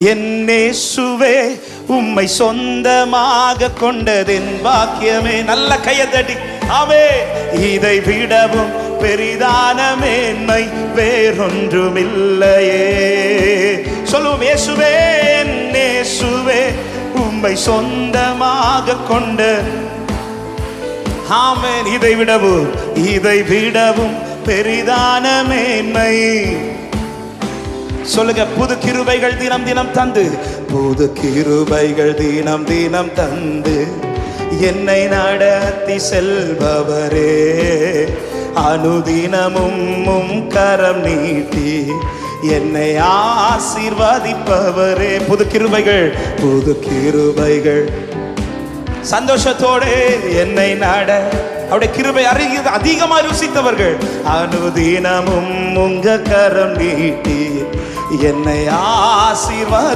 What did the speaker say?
என்னேசுவே உம்மை சொந்தமாக கொண்டதென் பாக்கியமே. நல்ல கையதடி ஆவே. இதை விடவும் பெரிதான மேன்மை வேறொன்றுமில்லையே. சொல்லுவோம், இயேசுவே என்னேசுவே உம்மை சொந்தமாக கொண்ட ஆமென். இதை விடவும் பெரிதான மேன்மை. சொல்லுங்க, புது கிருபைகள் தினம் தினம் தந்து, புது கிருபைகள் தினம் தினம் தந்து என்னை நடத்தி செல்பவரே, அனுதினமும் கரம் நீட்டி என்னை ஆசீர்வதிப்பவரே. புது கிருபைகள் சந்தோஷத்தோடு என்னை நட அவருடைய கிருபை அதிகமாக ருசித்தவர்கள், அனுதினமும் உங்க கரம் நீட்டி என்னை ஆசீர்வாத